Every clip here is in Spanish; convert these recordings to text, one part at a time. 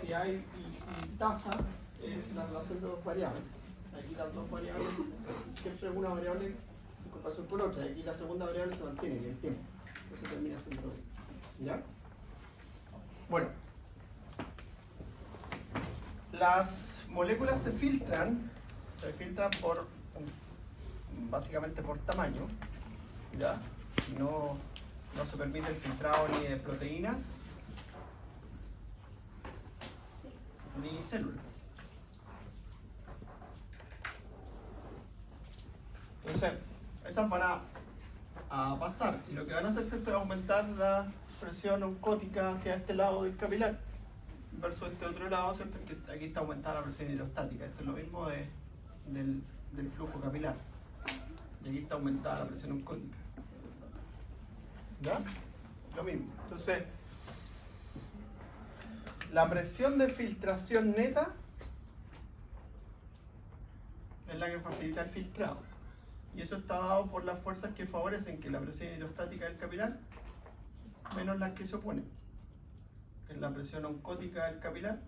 velocidad y tasa es la relación de dos variables. Aquí las dos variables, siempre una variable en comparación con otra, y aquí la segunda variable se mantiene, que es el tiempo. Eso termina siendo, ¿ya? Bueno, las moléculas se filtran por, básicamente por tamaño, ¿ya? No se permite el filtrado ni de proteínas ni células. Entonces, esas van a pasar, y lo que van a hacer, ¿cierto?, es aumentar la presión oncótica hacia este lado del capilar versus este otro lado, ¿cierto?, que aquí está aumentada la presión hidrostática. Esto es lo mismo del flujo capilar, y aquí está aumentada la presión oncótica, ¿ya? Lo mismo. Entonces, la presión de filtración neta es la que facilita el filtrado. Y eso está dado por las fuerzas que favorecen que la presión hidrostática del capilar menos las que se oponen, que es la presión oncótica del capilar,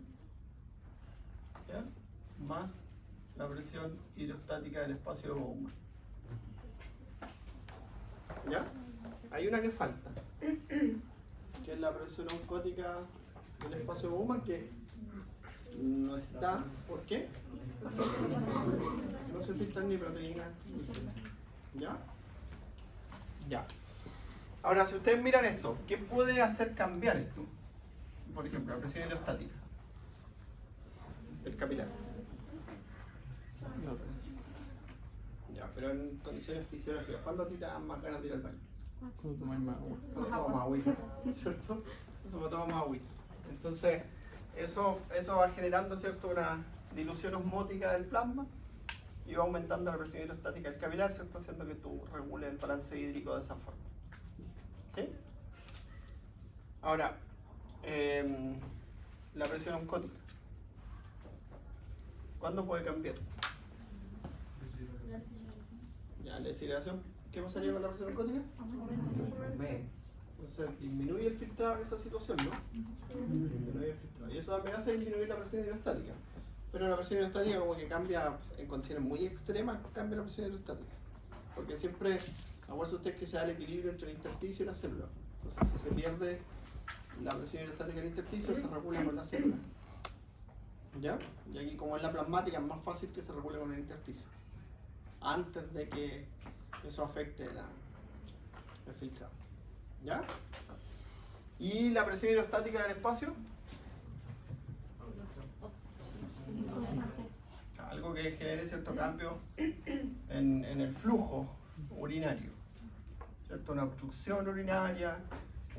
¿ya?, más la presión hidrostática del espacio de Bowman. ¿Ya? Hay una que falta, que es la presión oncótica del espacio de Bowman, que no está. ¿Por qué? No se filtran ni proteínas ni células. ¿Ya? Ya. Ahora, si ustedes miran esto, ¿qué puede hacer cambiar esto? Por ejemplo, la presión hidrostática del capilar. Ya, pero en condiciones fisiológicas, ¿cuándo a ti te dan más ganas de ir al baño? Cuando tomas más agua. Cuando tomas más agüita, ¿cierto? Eso me toma más agüita. Entonces, eso va generando, ¿cierto?, una dilución osmótica del plasma y va aumentando la presión hidrostática del capilar, ¿cierto?, haciendo que tú regules el balance hídrico de esa forma. ¿Sí? Ahora, la presión oncótica. ¿Cuándo puede cambiar? Ya, la deshidratación. ¿Qué pasaría con la presión oncótica? Entonces disminuye el filtrado en esa situación, ¿no? Disminuye el filtrado. Y eso también hace disminuir la presión hidrostática. Pero la presión hidrostática como que cambia en condiciones muy extremas, cambia la presión hidrostática. Porque siempre, acuérdense ustedes que se da el equilibrio entre el intersticio y la célula. Entonces si se pierde la presión hidrostática del intersticio, se regula con la célula. ¿Ya? Y aquí como es la plasmática, es más fácil que se regule con el intersticio, antes de que eso afecte el filtrado. ¿Ya? ¿Y la presión hidrostática del espacio? Algo que genere cierto cambio en el flujo urinario, ¿cierto? Una obstrucción urinaria,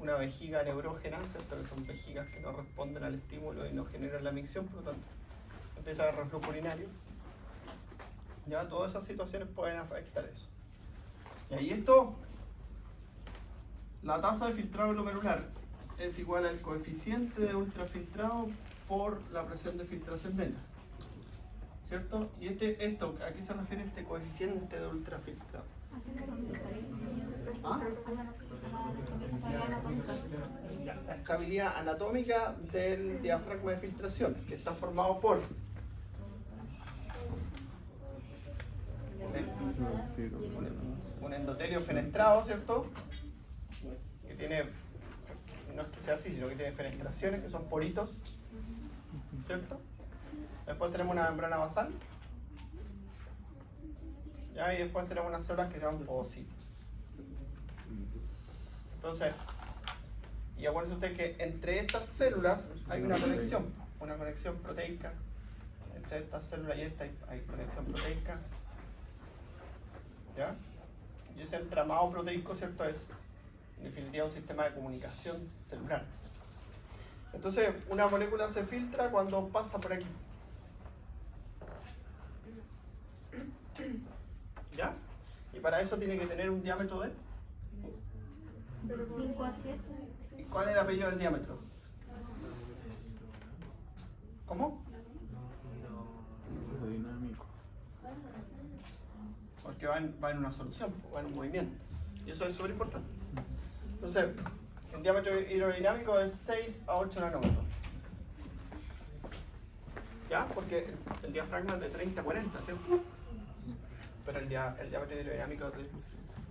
una vejiga neurógena, ¿cierto?, que son vejigas que no responden al estímulo y no generan la micción, por lo tanto empieza a haber reflujo urinario. Ya, todas esas situaciones pueden afectar eso. Y ahí esto, la tasa de filtrado glomerular es igual al coeficiente de ultrafiltrado por la presión de filtración neta, ¿cierto? Y ¿a qué se refiere este coeficiente de ultrafiltrado? ¿Ah? La estabilidad anatómica del diafragma de filtración, que está formado por un endotelio fenestrado, ¿cierto?, que tiene, no es que sea así, sino que tiene fenestraciones, que son poritos, ¿cierto? Después tenemos una membrana basal, ¿ya? Y después tenemos unas células que se llaman podocitos. Entonces, y acuérdense ustedes que entre estas células hay una conexión proteica. Entre estas células y esta hay conexión proteica, ¿ya? Y ese entramado proteico, ¿cierto?, es en definitiva un sistema de comunicación celular. Entonces, una molécula se filtra cuando pasa por aquí. ¿Ya? Y para eso tiene que tener un diámetro de 5 a 7. ¿Y cuál es el apellido del diámetro? ¿Cómo? Dinámico. Porque va en una solución, va en un movimiento. Y eso es súper importante. Entonces, el diámetro hidrodinámico es 6 a 8 nanómetros. ¿Ya? Porque el diafragma es de 30 a 40, ¿cierto? Pero el diámetro hidrodinámico es de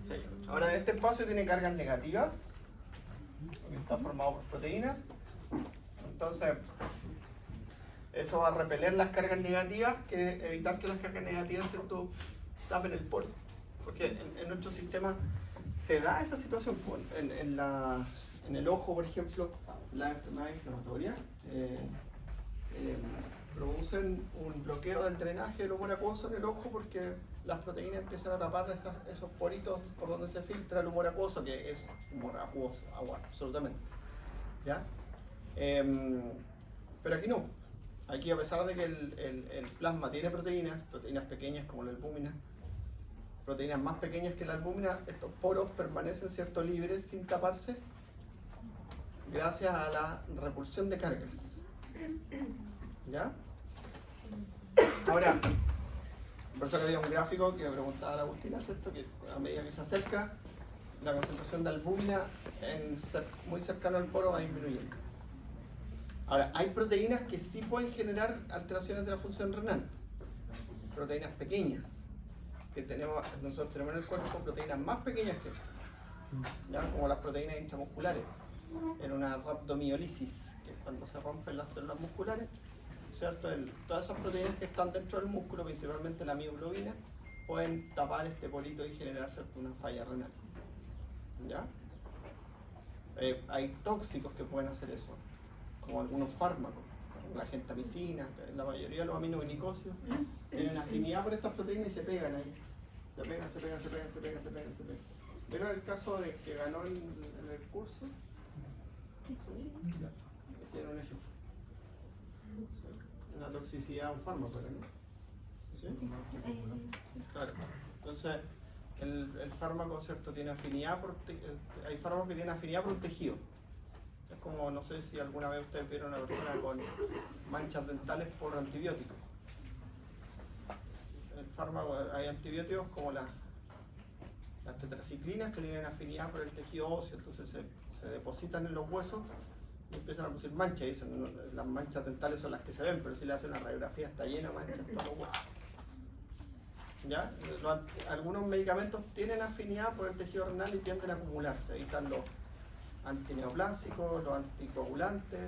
6. Ahora, este espacio tiene cargas negativas, porque está formado por proteínas. Entonces, eso va a repeler las cargas negativas, que evitar que las cargas negativas, ¿cierto?, tapen el poro. Porque en nuestro sistema se da esa situación. En el ojo, por ejemplo, las enfermedades inflamatorias producen un bloqueo del drenaje del humor acuoso en el ojo porque las proteínas empiezan a tapar esos poritos por donde se filtra el humor acuoso, que es humor acuoso, agua, absolutamente. ¿Ya? Pero aquí no. Aquí, a pesar de que el plasma tiene proteínas pequeñas como la albúmina, proteínas más pequeñas que la albúmina, estos poros permanecen, ¿cierto?, libres sin taparse gracias a la repulsión de cargas. ¿Ya? Ahora, por eso que había un gráfico que me preguntaba la Agustina, ¿cierto?, que a medida que se acerca, la concentración de albúmina muy cercano al poro va disminuyendo. Ahora, hay proteínas que sí pueden generar alteraciones de la función renal. Proteínas pequeñas, que nosotros tenemos en el cuerpo proteínas más pequeñas que eso, ¿ya? Como las proteínas intramusculares, en una rhabdomiolisis, que es cuando se rompen las células musculares, ¿cierto? Todas esas proteínas que están dentro del músculo, principalmente la mioglobina, pueden tapar este porito y generar, ¿cierto?, una falla renal. ¿Ya? Hay tóxicos que pueden hacer eso, como algunos fármacos, la gentamicina, la mayoría de los aminoglicosidos tienen afinidad por estas proteínas y se pegan ahí. Se pegan. ¿Vieron el caso de que ganó en el curso? Sí. Tiene un ejemplo. Una toxicidad a un fármaco, ¿no? ¿Sí? Claro. Entonces, el fármaco, ¿cierto?, tiene afinidad hay fármacos que tienen afinidad por un tejido. Es como, no sé si alguna vez ustedes vieron a una persona con manchas dentales por antibióticos. El fármaco, hay antibióticos como las tetraciclinas que tienen afinidad por el tejido óseo, entonces se depositan en los huesos y empiezan a producir manchas. Y dicen, no, las manchas dentales son las que se ven, pero si le hacen una radiografía está llena de manchas en todos los huesos. ¿Ya? Algunos medicamentos tienen afinidad por el tejido renal y tienden a acumularse. Ahí están los antineoplásicos, los anticoagulantes,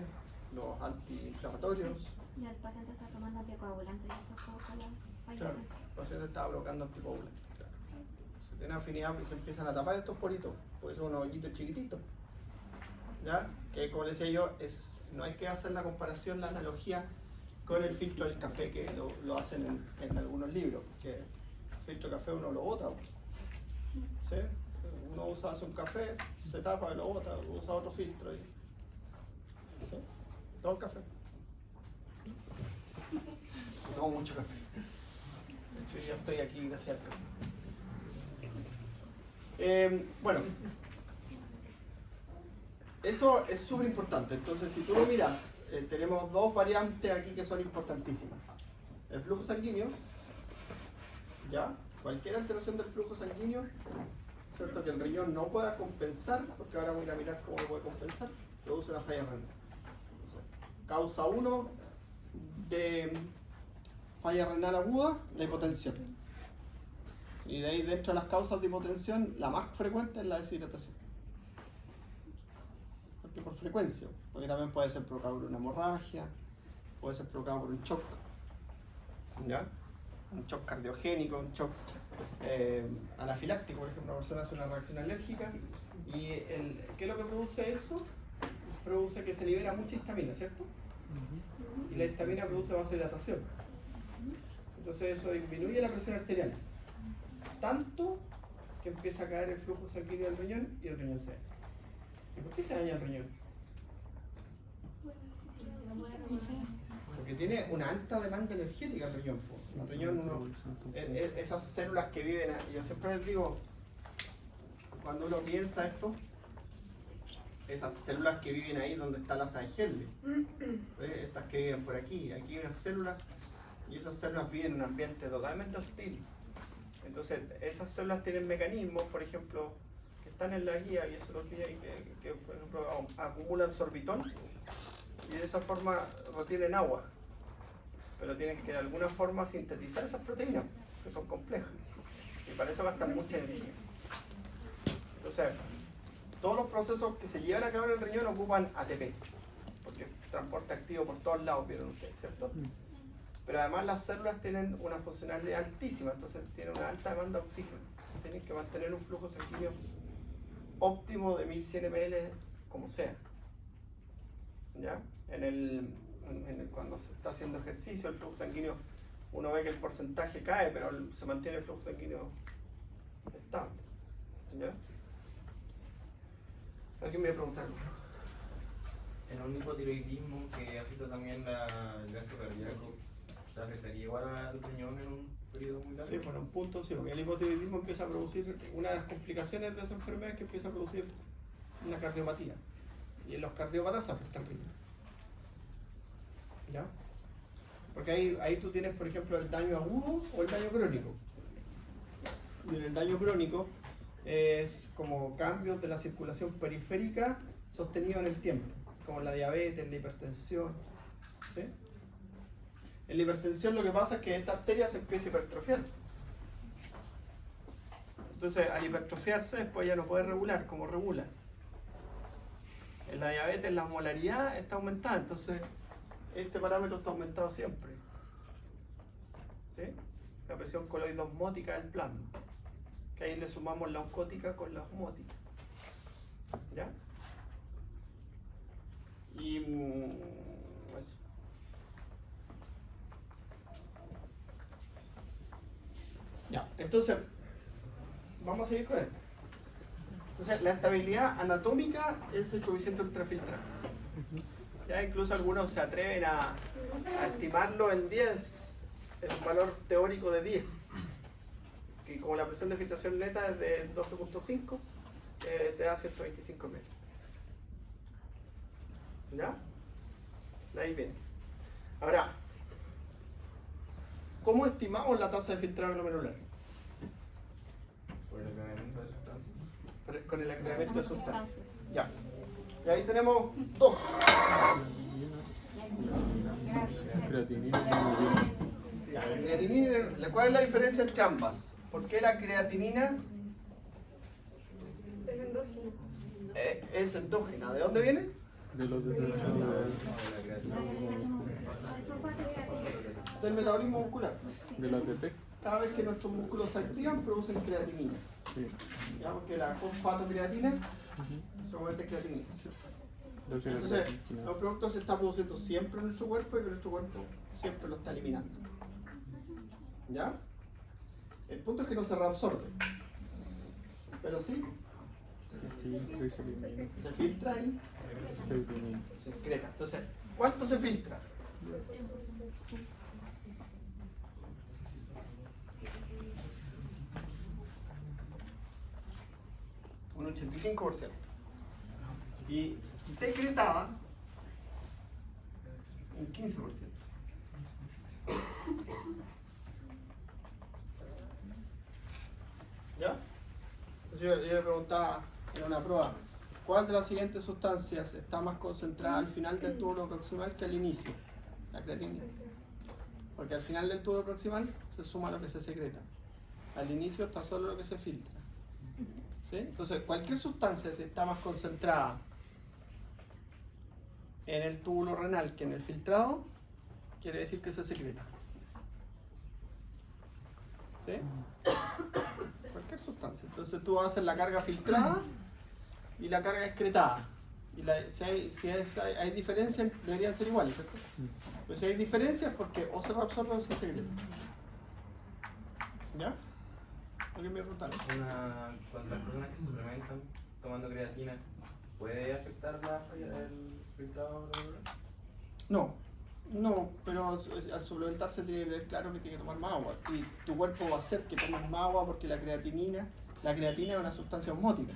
los antiinflamatorios. Y el paciente está tomando anticoagulantes y eso provoca la falla. Claro, el paciente estaba bloqueando anticoagulantes. Claro. Si tiene afinidad, pues se empiezan a tapar estos poritos, porque son unos hoyitos chiquititos. ¿Ya? Que, como les decía yo, no hay que hacer la comparación, la analogía con el filtro del café, que lo hacen en algunos libros, que el filtro de café uno lo bota. ¿Sí? Uno hace un café, se tapa y lo bota, usa otro filtro y... ¿Sí? Todo el café. Tomo mucho café. De hecho, ya estoy aquí gracias al café. Bueno, eso es súper importante. Entonces, si tú lo miras, tenemos dos variantes aquí que son importantísimas. El flujo sanguíneo, ¿ya? Cualquier alteración del flujo sanguíneo, ¿cierto?, que el riñón no pueda compensar, porque ahora voy a mirar cómo lo puede compensar, produce una falla renal. Causa 1 de falla renal aguda, la hipotensión. Y de ahí, dentro de las causas de hipotensión, la más frecuente es la deshidratación. Porque por frecuencia, porque también puede ser provocado por una hemorragia, puede ser provocado por un shock, ¿ya? Un shock cardiogénico, un shock anafiláctico, por ejemplo, una persona hace una reacción alérgica y ¿qué es lo que produce eso? Produce que se libera mucha histamina, ¿cierto? Y la histamina produce vasodilatación. Entonces eso disminuye la presión arterial, tanto que empieza a caer el flujo sanguíneo del riñón y el riñón se daña. ¿Y por qué se daña el riñón? Porque tiene una alta demanda energética el riñón. El riñón, esas células que viven, yo siempre les digo, cuando uno piensa esto, esas células que viven ahí donde está la Sangelle, ¿sí? Estas que viven por aquí hay unas células, y esas células viven en un ambiente totalmente hostil. Entonces, esas células tienen mecanismos, por ejemplo, que están en la guía, y eso lo guía, y que por ejemplo, acumulan sorbitol, y de esa forma retienen agua. pero tienen que de alguna forma sintetizar esas proteínas, que son complejas, y para eso gastan mucha energía. Entonces, todos los procesos que se llevan a cabo en el riñón ocupan ATP, porque es transporte activo por todos lados, vieron ustedes, ¿cierto? Pero además las células tienen una funcionalidad altísima, entonces tienen una alta demanda de oxígeno. Tienen que mantener un flujo sanguíneo óptimo de 1100 ml como sea. ¿Ya? Cuando se está haciendo ejercicio, el flujo sanguíneo, uno ve que el porcentaje cae, pero se mantiene el flujo sanguíneo estable. ¿Ya? ¿Alguien me va a preguntar algo? En un hipotiroidismo que afecta también el gasto cardíaco, ¿se afectaría igual al riñón en un periodo muy largo? Sí, por un punto sí, porque el hipotiroidismo empieza a producir, una de las complicaciones de esa enfermedad es que empieza a producir una cardiopatía. Y en los cardiópatas afecta al riñón. ¿Ya? Porque ahí tú tienes, por ejemplo, el daño agudo o el daño crónico. Y en el daño crónico es como cambios de la circulación periférica sostenido en el tiempo, como la diabetes, la hipertensión. ¿Sí? En la hipertensión lo que pasa es que esta arteria se empieza a hipertrofiar. Entonces, al hipertrofiarse, después ya no puede regular como regula. En la diabetes la osmolaridad está aumentada, entonces este parámetro está aumentado siempre. ¿Sí? La presión coloidosmótica del plasma, que ahí le sumamos la oncótica con la osmótica. ¿Ya? Y eso. Ya, entonces vamos a seguir con esto. Entonces, la estabilidad anatómica es el coeficiente ultrafiltrado. Ya incluso algunos se atreven a estimarlo en 10, es un valor teórico de 10. Que como la presión de filtración neta es de 12.5, te da 125 metros. ¿Ya? De ahí viene. Ahora, ¿cómo estimamos la tasa de filtrado glomerular? ¿Por el agregamiento de sustancias? Con el agregamiento de sustancias. Ya. Y ahí tenemos dos. Ya, la creatinina, ¿cuál es la diferencia entre ambas? ¿Por qué la creatinina es endógena? ¿De dónde viene? De los Del metabolismo muscular. del ATP. Cada vez que nuestros músculos se activan, producen creatinina. Sí. ¿Ya? Porque la fosfatocreatina se convierte en creatinina. Entonces, los productos se están produciendo siempre en nuestro cuerpo y que nuestro cuerpo siempre lo está eliminando. ¿Ya? El punto es que no se reabsorbe. Pero sí, se filtra y se excreta. Entonces, ¿cuánto se filtra? Un 85%. Y secretada un 15%. ¿Ya? Entonces yo le preguntaba en una prueba, ¿cuál de las siguientes sustancias está más concentrada al final del túbulo proximal que al inicio? La creatinina. Porque al final del túbulo proximal se suma lo que se secreta. Al inicio está solo lo que se filtra. ¿Sí? Entonces, cualquier sustancia, si está más concentrada en el túbulo renal que en el filtrado, quiere decir que se secreta. ¿Sí? Cualquier sustancia. Entonces tú haces la carga filtrada y la carga excretada. Y si hay diferencias, deberían ser iguales, ¿cierto? Pero si hay diferencias, porque o se reabsorbe o se secreta. ¿Ya? ¿Alguien me pregunta? Cuando las personas que se suplementan tomando creatina, ¿puede afectar la falla del filtrado glomerular? No, pero al suplementarse tiene que ver claro que tiene que tomar más agua. Y tu cuerpo va a hacer que tomes más agua porque la creatina es una sustancia osmótica.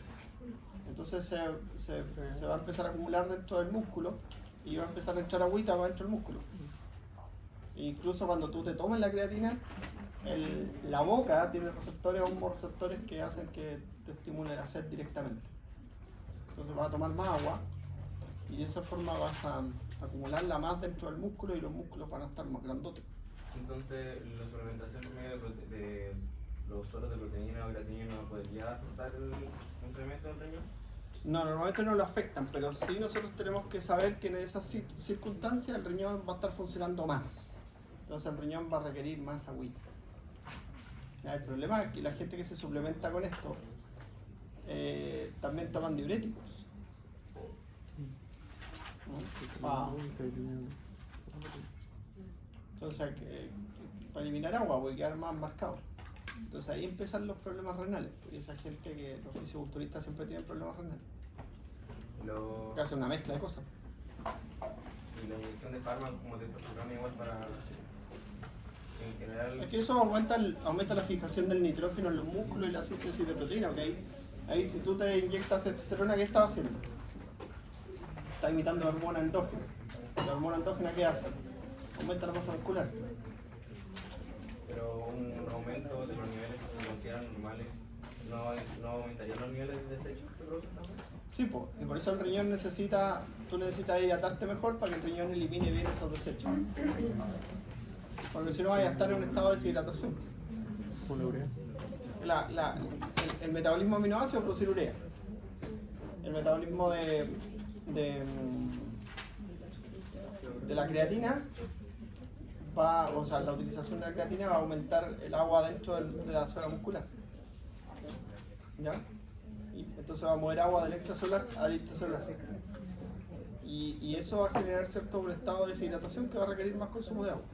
Entonces se va a empezar a acumular dentro del músculo y va a empezar a entrar agüita para dentro del músculo. E incluso cuando tú te tomes la creatina, la boca tiene receptores, hormoreceptores que hacen que te estimule la sed directamente. Entonces vas a tomar más agua y de esa forma vas a acumularla más dentro del músculo y los músculos van a estar más grandotes. Entonces, la suplementación por medio de los sueros de proteína o creatinina no podría afectar el funcionamiento del riñón. No, normalmente no lo afectan, pero sí nosotros tenemos que saber que en esas circunstancias el riñón va a estar funcionando más. Entonces el riñón va a requerir más agüita. Ya, el problema es que la gente que se suplementa con esto también toman diuréticos. ¿No? Entonces para eliminar agua voy a quedar más marcado. Entonces ahí empiezan los problemas renales. Y esa gente que los fisiculturistas siempre tienen problemas renales. Que hace una mezcla de cosas. Y la inyección de fármacos como testosterona igual para en general. Es que eso aumenta la fijación del nitrógeno en los músculos y la síntesis de proteína, ¿ok? Ahí si tú te inyectas testosterona, ¿qué estás haciendo? Estás imitando la hormona endógena. ¿La hormona endógena qué hace? Aumenta la masa muscular. Pero un aumento de los niveles que se consideran normales no aumentaría los niveles de desechos que se producen también. Sí, pues, y por eso el riñón tú necesitas hidratarte mejor para que el riñón elimine bien esos desechos. Porque si no vas a estar en un estado de deshidratación. Con la urea. El metabolismo de aminoácidos produce urea. El metabolismo de la creatina la utilización de la creatina va a aumentar el agua dentro de la zona muscular. ¿Ya? Y entonces va a mover agua del extracelular al intracelular. Y eso va a generar cierto estado de deshidratación que va a requerir más consumo de agua.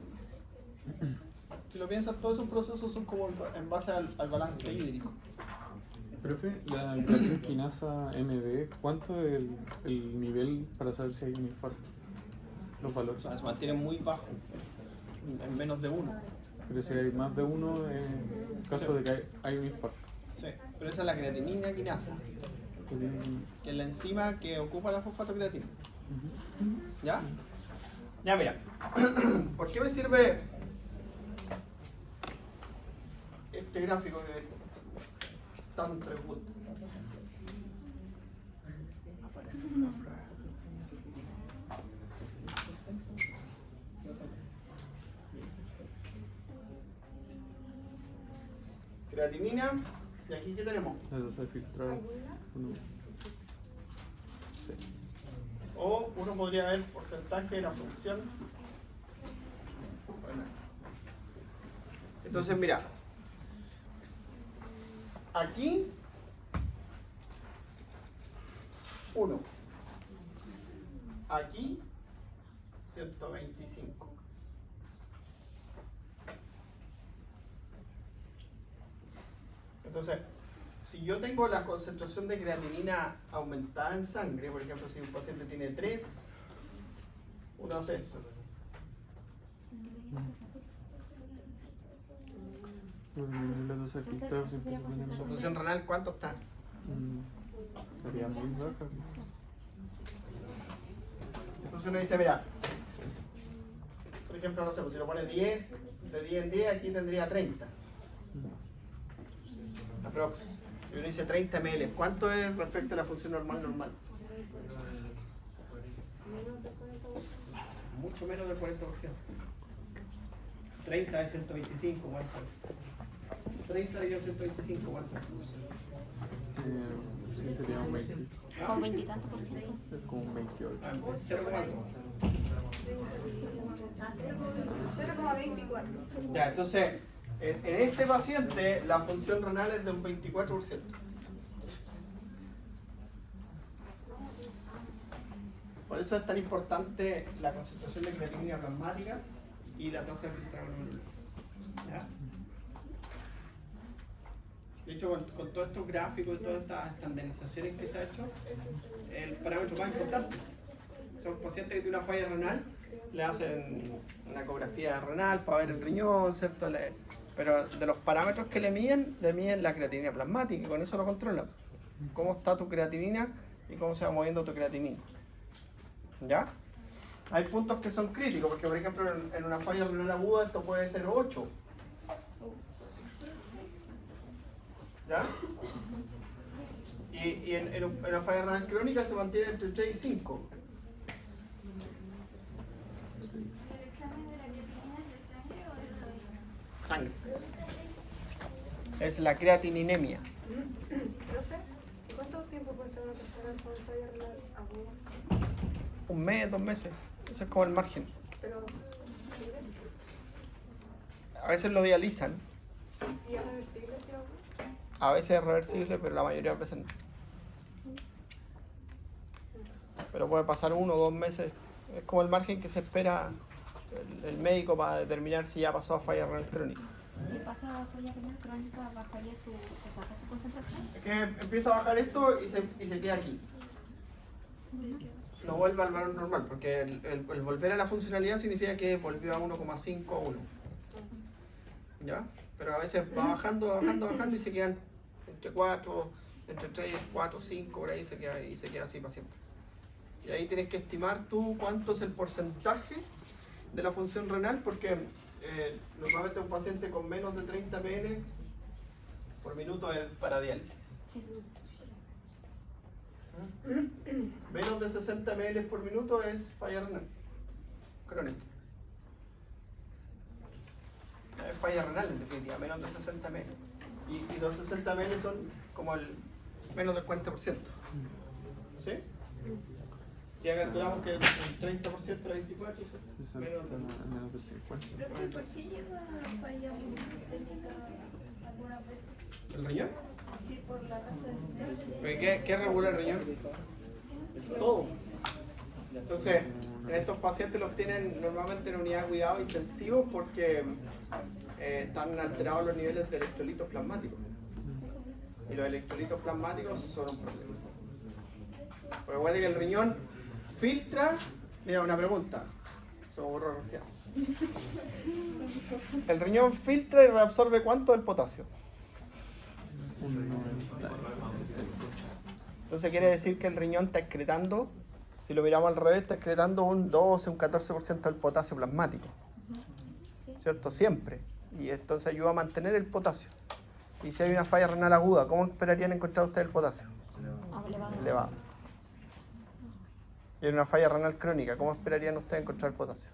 Si lo piensas, todos esos procesos son como en base al balance hídrico. Profe, la creatina quinasa MB, ¿cuánto es el nivel para saber si hay un infarto? Los O valores. sea, se mantiene muy bajo, en menos de 1. Pero si hay más de uno, en caso de que hay un infarto. Sí, pero esa es la creatinina quinasa, que es la enzima que ocupa la fosfatocreatina. ¿Ya? Ya, mira. ¿Por qué me sirve este gráfico que tanto les gusta? Creatinina, y aquí ¿qué tenemos? La dosis filtrada. O uno podría ver porcentaje de la función. Bueno. Entonces mira, aquí 1, aquí 125. Entonces, si yo tengo la concentración de creatinina aumentada en sangre, por ejemplo, si un paciente tiene 3, uno hace esto. La dosis filtrada siempre se pone La más. función renal, ¿cuánto está? Sería muy baja. Entonces uno dice, mira, por ejemplo, no sé, pues si lo pone 10, de 10 en 10, aquí tendría 30. Aprox. Si uno dice 30 ml, ¿cuánto es respecto a la función normal? Mucho menos del 40%. 30 de 125, ¿cuánto? 30 de 125, ¿cuánto? Sí, sería un 20. Con 20 y tantos por ciento. Como un 28. 0,24. Ya, entonces, en este paciente la función renal es de un 24%. Por eso es tan importante la concentración de creatinina plasmática y la tasa de filtrado glomerular. ¿Ya? De hecho, con todos estos gráficos y todas estas estandarizaciones que se ha hecho, el parámetro más importante. Son pacientes que tienen una falla renal, le hacen una ecografía renal para ver el riñón, ¿cierto? Pero de los parámetros que le miden la creatinina plasmática y con eso lo controlan. Cómo está tu creatinina y cómo se va moviendo tu creatinina. ¿Ya? Hay puntos que son críticos, porque por ejemplo en una falla renal aguda esto puede ser 8. ¿Ya? Y en una falla renal crónica se mantiene entre 3 y 5. sangre. Es la creatininemia. Profe, ¿cuánto tiempo puede estar una persona con falla renal aguda? 1 mes, 2 meses. Eso es como el margen. Pero, A veces lo dializan, ¿y es reversible si aguda? a veces es reversible, pero la mayoría de veces no. Pero puede pasar 1 o 2 meses. Es como el margen que se espera el médico para determinar si ya pasó a falla renal crónica. Si pasa falla renal crónica, baja su concentración. Es que empieza a bajar esto y se queda aquí. No vuelve al valor normal, porque el volver a la funcionalidad significa que volvió a 1,5 a 1. ¿Ya? Pero a veces va bajando y se quedan entre 4, entre 3, 4, 5, por ahí se queda así para siempre. Y ahí tienes que estimar tú cuánto es el porcentaje de la función renal, porque normalmente un paciente con menos de 30 ml por minuto es para diálisis. Sí. Menos de 60 ml por minuto es falla renal crónica. Es falla renal en definitiva, menos de 60 ml. Y los 60 ml son como el menos del 40%. ¿Sí? Si calculamos que el 30% era 24, menos del... menos del 50. Profe, ¿por qué lleva falla sistémica algunas veces? ¿El riñón? Sí, por la tasa de riñón. ¿Qué regula el riñón? Todo. Entonces, estos pacientes los tienen normalmente en unidad de cuidado intensivo porque están alterados los niveles de electrolitos plasmáticos. Y los electrolitos plasmáticos son un problema. Porque recuerda que el riñón filtra. Mira, una pregunta. Se me borró recién. El riñón filtra y reabsorbe ¿cuánto del potasio? Un 90. Entonces quiere decir que el riñón está excretando, si lo miramos al revés, está excretando un 12, un 14% del potasio plasmático. ¿Cierto? Siempre. Y entonces ayuda a mantener el potasio. Y si hay una falla renal aguda, ¿cómo esperarían encontrar ustedes el potasio? Elevado. Y en una falla renal crónica, ¿cómo esperarían ustedes encontrar el potasio?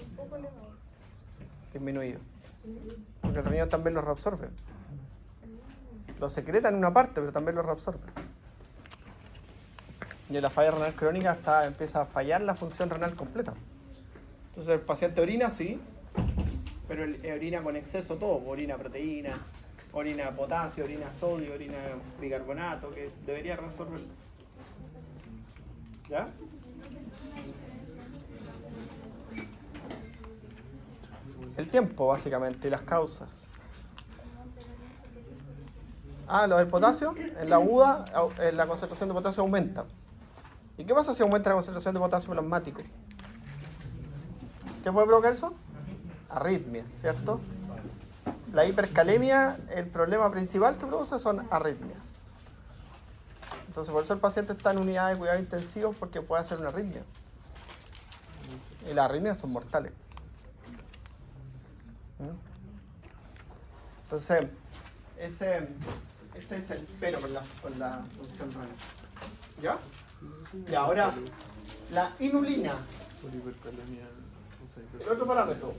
Un poco elevado. Disminuido. Porque el riñón también lo reabsorbe. Lo secreta en una parte, pero también lo reabsorbe. Y en la falla renal crónica empieza a fallar la función renal completa. Entonces el paciente orina, sí, pero orina con exceso todo. Orina proteína, orina potasio, orina sodio, orina bicarbonato, que debería reabsorber. ¿Ya? El tiempo, básicamente, y las causas. Lo del potasio, en la aguda, la concentración de potasio aumenta. ¿Y qué pasa si aumenta la concentración de potasio plasmático? ¿Qué puede provocar eso? Arritmias, ¿cierto? La hipercalemia, el problema principal que produce son arritmias. Entonces, por eso el paciente está en unidad de cuidado intensivo, porque puede hacer una arritmia. Y las arritmias son mortales. Entonces, ese es el pero con la función renal. ¿Ya? Y ahora, la inulina, Por hipercalemia. el otro parámetro.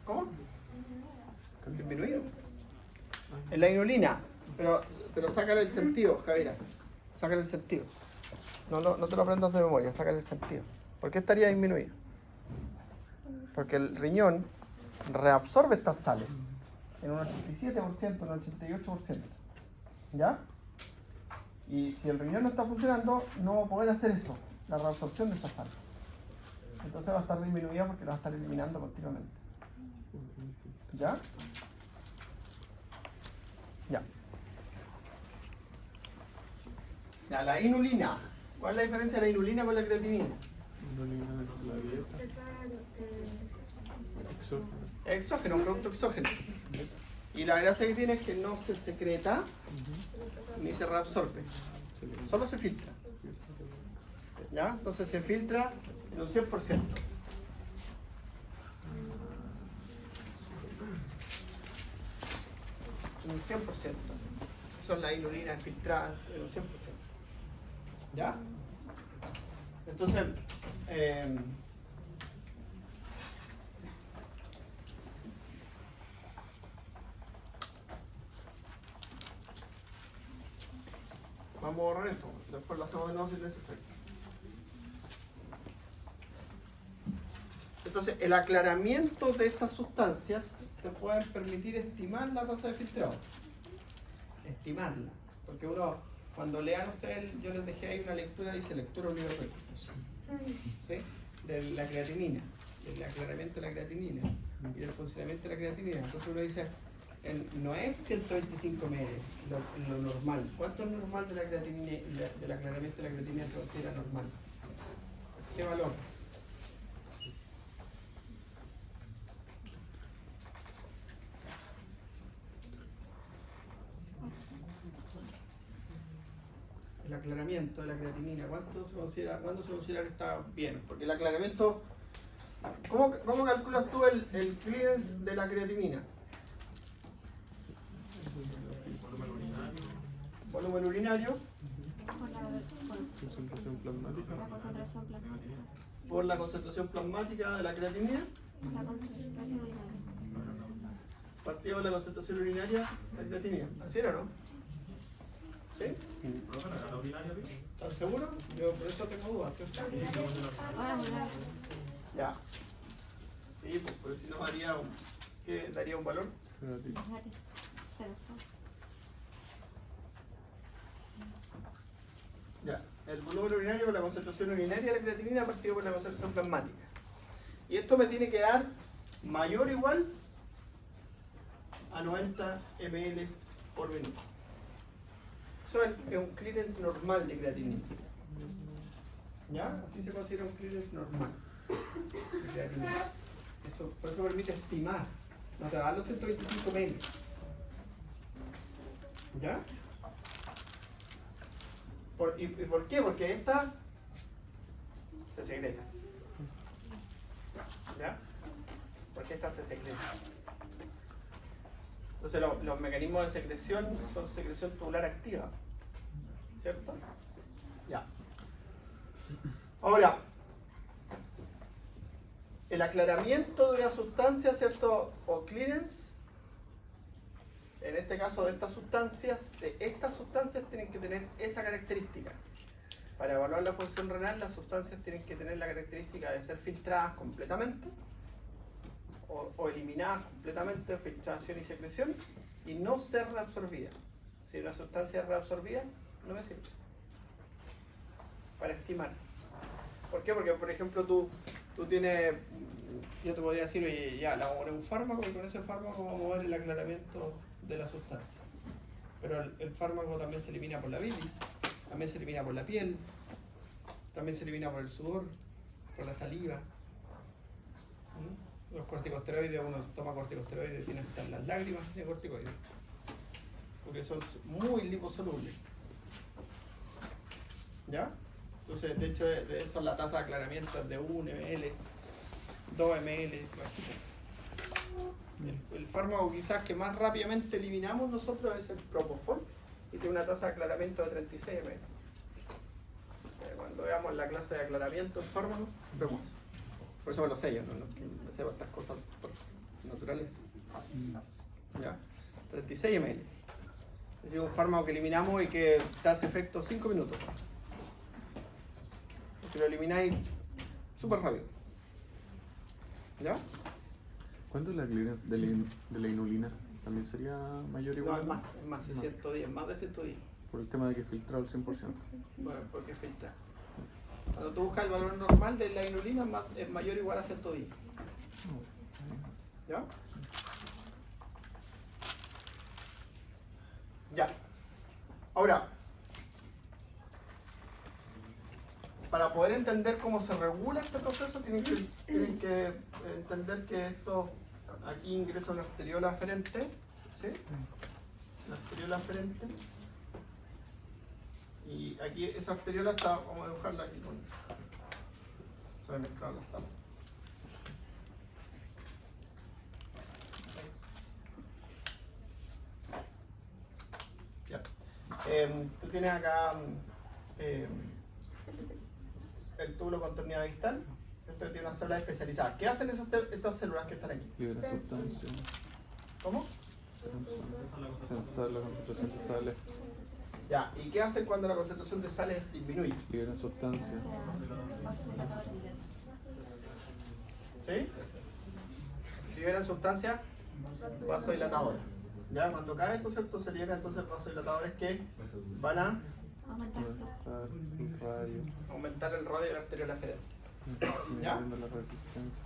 ¿Cómo? Disminuido. En la inulina, pero sácale el sentido, Javiera. Sácale el sentido. No te lo aprendas de memoria, sácale el sentido. ¿Por qué estaría disminuido? Porque el riñón reabsorbe estas sales en un 87%, un 88%. ¿Ya? Y si el riñón no está funcionando, no va a poder hacer eso, la reabsorción de esa sal. Entonces va a estar disminuida porque la va a estar eliminando continuamente. ¿Ya? Ya. Ya, la inulina. ¿Cuál es la diferencia de la inulina con la creatinina? Inulina es la dieta. Exógeno. Exógeno, un producto exógeno. Y la gracia que tiene es que no se secreta ni se reabsorbe. Solo se filtra. ¿Ya? Entonces se filtra en un 100%. En un 100%. Son las inulinas filtradas en un 100%. ¿Ya? Entonces, Vamos a borrar esto, después lo hacemos de nuevo si es necesario. Entonces, el aclaramiento de estas sustancias te pueden permitir estimar la tasa de filtrado. Estimarla. Porque uno, cuando lean ustedes, yo les dejé ahí una lectura, dice lectura obligatória. ¿Sí? De la creatinina, del aclaramiento de la creatinina y del funcionamiento de la creatinina. Entonces uno dice, no es 125 ml lo normal. ¿Cuánto es normal de la creatinina, del aclaramiento de la creatinina se considera normal? ¿Qué valor? El aclaramiento de la creatinina, ¿cuándo se considera que está bien? Porque el aclaramiento, ¿cómo calculas tú el clearance de la creatinina? Volumen urinario Concentración plasmática. La concentración plasmática. por la concentración plasmática de la creatinina La concentración urinaria. partido de la concentración urinaria de la creatinina. ¿Así era, no? ¿Sí? ¿Están seguros? Yo por eso tengo dudas, ¿cierto? Ahora mirar. Ya. Sí, pues, pero si no daría ¿qué daría un valor? Relativo. Fíjate. Cero. Ya. El volumen urinario por la concentración urinaria de la creatinina partido por la concentración plasmática. Y esto me tiene que dar mayor o igual a 90 ml por minuto. Eso es un clearance normal de creatinina. ¿Ya? Así se considera un clearance normal de creatinina. Por eso permite estimar. No te da los 125 ml. ¿Ya? ¿Y por qué? Porque esta se secreta. ¿Ya? Porque esta se secreta. Entonces los mecanismos de secreción son secreción tubular activa. ¿Cierto? Ya. Ahora, el aclaramiento de una sustancia, ¿cierto? O clearance, en este caso de estas sustancias tienen que tener esa característica. Para evaluar la función renal, las sustancias tienen que tener la característica de ser filtradas completamente o eliminadas completamente de filtración y secreción y no ser reabsorbidas. Si una sustancia es reabsorbida, no me sirve para estimar. ¿Por qué? Porque, por ejemplo, tú tienes, yo te podría decir, oye, ya, le vamos a poner un fármaco y con ese fármaco vamos a ver el aclaramiento de la sustancia. Pero el fármaco también se elimina por la bilis, también se elimina por la piel, también se elimina por el sudor, por la saliva. Los corticosteroides, uno toma corticosteroides, tiene hasta en las lágrimas, tiene corticoides. Porque son muy liposolubles. ¿Ya? Entonces, de hecho, de eso la tasa de aclaramiento es de 1 ml, 2 ml. El fármaco quizás que más rápidamente eliminamos nosotros es el Propofol y tiene una tasa de aclaramiento de 36 ml. Cuando veamos la clase de aclaramiento del fármaco, vemos. Por eso me lo sé yo, no que me sepa estas cosas por naturaleza. ¿Ya? 36 ml. Es decir, un fármaco que eliminamos y que te hace efecto 5 minutos. Que lo elimináis súper rápido. ¿Ya? ¿Cuánto es la clearance de la inulina? ¿También sería mayor o No, igual? es más, es 110, más de 110. Por el tema de que es filtrado al 100%. Bueno, porque filtra. Cuando tú buscas el valor normal de la inulina es mayor o igual a 110. ¿Ya? Ya. Ahora, para poder entender cómo se regula este proceso, tienen que entender que esto, aquí ingresa una arteriola aferente, ¿sí? La arteriola aferente. Y aquí esa arteriola está, vamos a dibujarla aquí con. Se han mezclado las tapas. Ya. Tú tienes acá el túbulo contorneado distal. Esto tiene unas células especializadas. ¿Qué hacen estas células que están aquí? Libera sustancia. ¿Cómo? Sensor la concentración de sales. Ya, ¿y qué hacen cuando la concentración de sales disminuye? Libera sustancia. ¿Sí? Si liberan sustancias vasodilatadoras. Ya, cuando cae esto, ¿cierto? Se liberan entonces vasodilatadores que van a Aumentar. Aumentar el radio. aumentar el radio arterial aferente. ¿Ya? Disminuyendo la resistencia.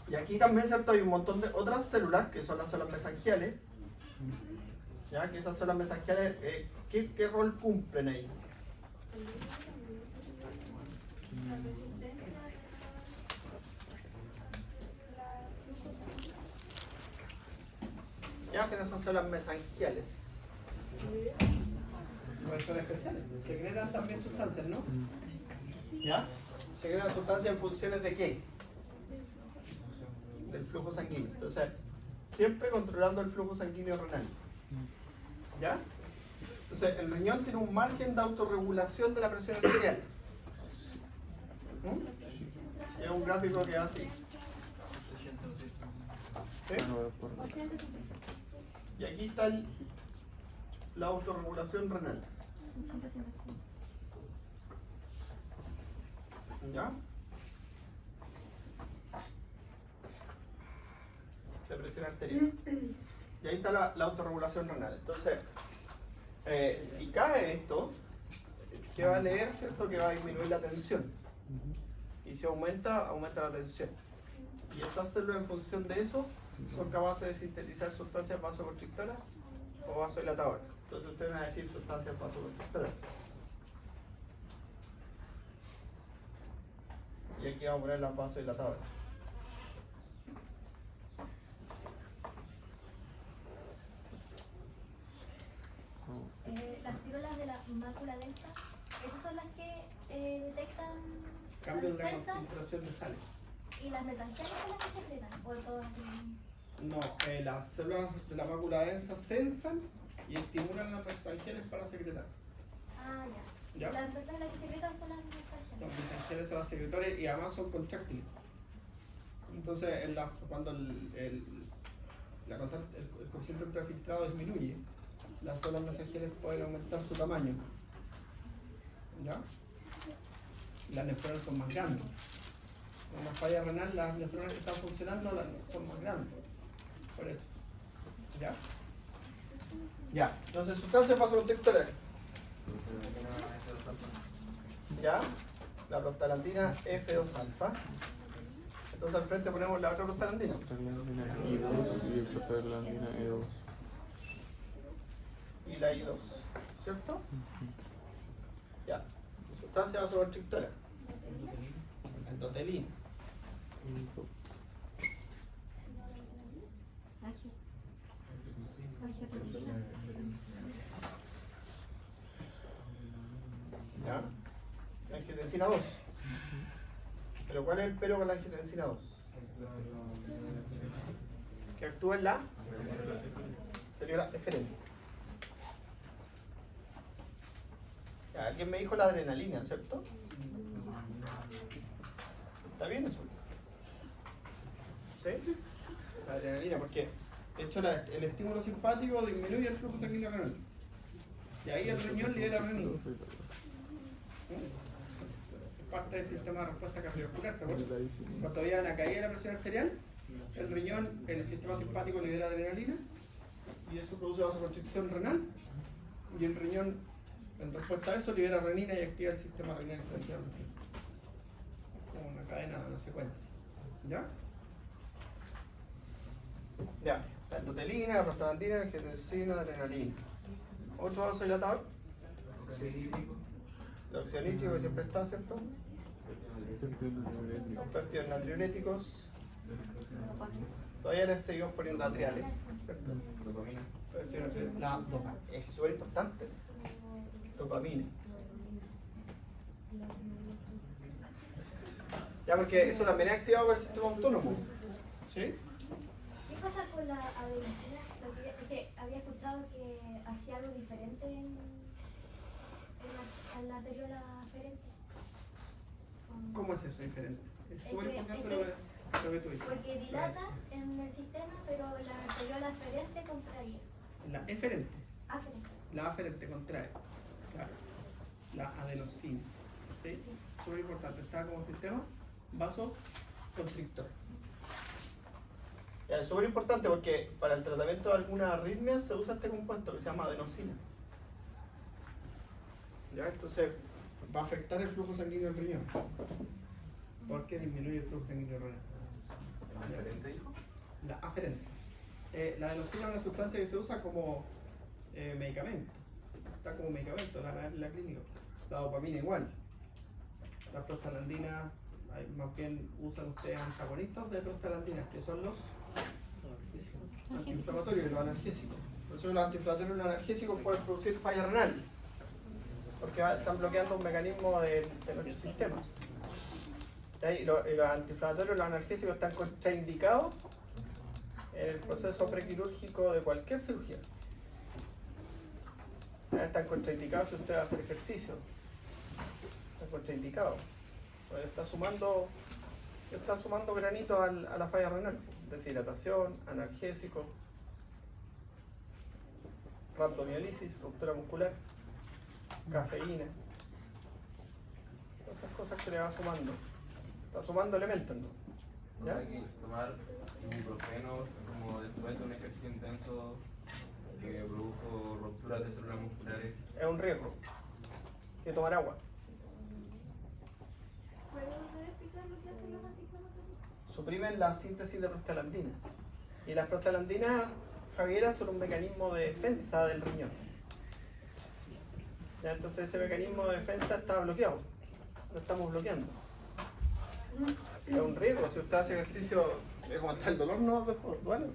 Y aquí también, ¿cierto? Hay un montón de otras células que son las células mesangiales. ¿Ya? Que esas células mesangiales, ¿qué rol cumplen ahí? ¿Qué hacen esas células mesangiales? Pues son especiales. Secretan también sustancias, ¿no? ¿Ya? Secretan sustancias en funciones de qué? Del flujo sanguíneo. Entonces, siempre controlando el flujo sanguíneo renal. ¿Ya? Entonces, el riñón tiene un margen de autorregulación de la presión arterial. Es un gráfico que va así. ¿Sí? Y aquí está la autorregulación renal. ¿Ya? De presión arterial. Y ahí está la autorregulación renal. Entonces, si cae esto, ¿qué va a leer? ¿Cierto? Que va a disminuir la tensión. Y si aumenta, aumenta la tensión. Y estas células, en función de eso, son capaces de sintetizar sustancias vasoconstrictoras o vasodilatadoras. Entonces ustedes van a decir sustancias vasoconstrictoras. Y aquí vamos a poner las vasodilatadoras. Las células de la mácula densa, esas son las que detectan Cambios de la defensa, concentración de sales. y las mesangiales son las que secretan, o todas así. No, las células de la mácula densa sensan y estimulan las mesangiales para secretar. Ah, ¿Ya? ya. Las que secretan son las Los mesangiales. mesangiales son las secretorias y además son contráctiles. Entonces, cuando el coeficiente ultrafiltrado disminuye, las células mesangiales pueden aumentar su tamaño. ¿Ya? Y las nefronas son más grandes. En una falla renal, las nefronas que están funcionando son más grandes. Por eso. ¿Ya? Ya. Entonces, sustancias vasoconstrictoras. ¿Ya? La prostaglandina F2 alfa. Entonces al frente ponemos la otra prostaglandina. Prostaglandina I2 y prostaglandina E2. Y la I2. ¿Cierto? Ya. Sustancia vasoconstrictora. Endotelina. ¿Ya? Angiotensina 2. ¿Pero cuál es el pero con la angiotensina 2? Que actúa en la arteriola eferente. Ya, alguien me dijo la adrenalina, ¿cierto? ¿Está bien eso? ¿Sí? La adrenalina, porque de hecho el estímulo simpático disminuye el flujo sanguíneo renal. Y ahí el riñón libera renina. Es parte del sistema de respuesta cardiovascular, ¿se acuerdan? Cuando había una caída de la presión arterial, el riñón, el sistema simpático libera adrenalina y eso produce vasoconstricción renal y el riñón, en respuesta a eso, libera renina y activa el sistema renal especialmente. Como una cadena, una secuencia. ¿Ya? Ya. La endotelina, la prostaglandina, la angiotensina, la adrenalina. ¿Otro vasodilatador? El óxido nítrico que siempre está, ¿cierto? Los péptidos natriuréticos. Todavía les seguimos poniendo atriales, ¿cierto? La dopamina es súper importante. Dopamina. Ya, porque eso también es activado por el sistema autónomo. ¿Sí? ¿Qué pasa con la adenosina? Porque había escuchado que hacía algo diferente en la arteriola aferente. ¿Cómo es eso diferente? Es Es súper que- importante es lo que tú dices. Porque dilata en el sistema, pero la arteriola aferente contraía. La eferente. Aferente. La aferente contrae. Claro. La adenosina. ¿Sí? Súper importante. Está como sistema vasoconstrictor. Es súper importante porque para el tratamiento de alguna arritmia se usa este compuesto que se llama adenosina. ¿Ya? Entonces va a afectar el flujo sanguíneo del riñón porque disminuye el flujo sanguíneo renal. ¿Es diferente, hijo? La aferente. La adenosina es una sustancia que se usa como medicamento. Está como medicamento en la clínica. La dopamina igual. La prostaglandina, más bien usan ustedes antagonistas de prostaglandinas, que son los antiinflamatorios y los analgésicos. Por eso los antiinflamatorios y los analgésicos pueden producir falla renal, porque están bloqueando un mecanismo de nuestro sistema. Y los antiinflamatorios y los analgésicos están contraindicados en el proceso prequirúrgico de cualquier cirugía. Están contraindicados si usted va a hacer ejercicio. Están contraindicados. Pues está sumando granitos a la falla renal. Deshidratación, analgésico, rhabdomiólisis, ruptura muscular, cafeína. Todas esas cosas que le va sumando. Está sumando elementos, ¿no? O ¿Ya? sea que tomar ibuprofeno como después de un ejercicio intenso que produjo rupturas de células musculares. Es un riesgo. Hay que tomar agua. ¿Puedes volver a explicar lo que hacen los antiinflamatorios? Suprimen la síntesis de prostaglandinas. Y las prostaglandinas, Javiera, son un mecanismo de defensa del riñón. ¿Ya? Entonces ese mecanismo de defensa está bloqueado. Lo estamos bloqueando. Es un riesgo. Si usted hace ejercicio, como está el dolor, no duele.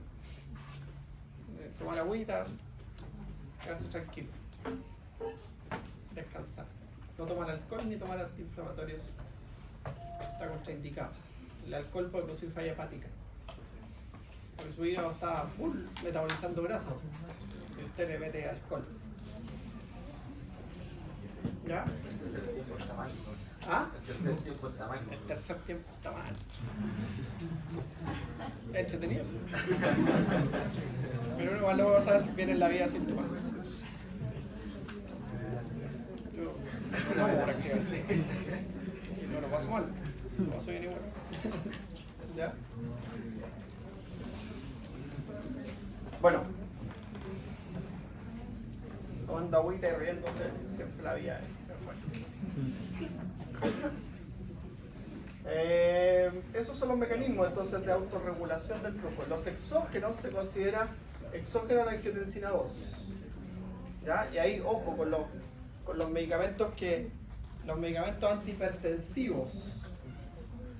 Tomar agüita, quedarse tranquilo. Descansar. No tomar alcohol ni tomar antiinflamatorios. Está contraindicado. El alcohol puede producir falla hepática. Porque su hígado está full metabolizando grasa. Y usted le mete alcohol. ¿Ya? El tercer tiempo está mal, entonces. ¿Ah? El tercer tiempo está mal. El tercer tiempo está mal. Es entretenido. Pero igual luego vas a ver bien en la vida sin tomar. Yo no hago prácticamente. No lo paso mal. Lo paso bien igual. ¿Ya? Bueno. Tomando agüita y riéndose siempre la vida. Esos son los mecanismos entonces de autorregulación del flujo. Los exógenos se considera exógeno a la angiotensina 2. ¿Ya? Y ahí, ojo, con los medicamentos antihipertensivos.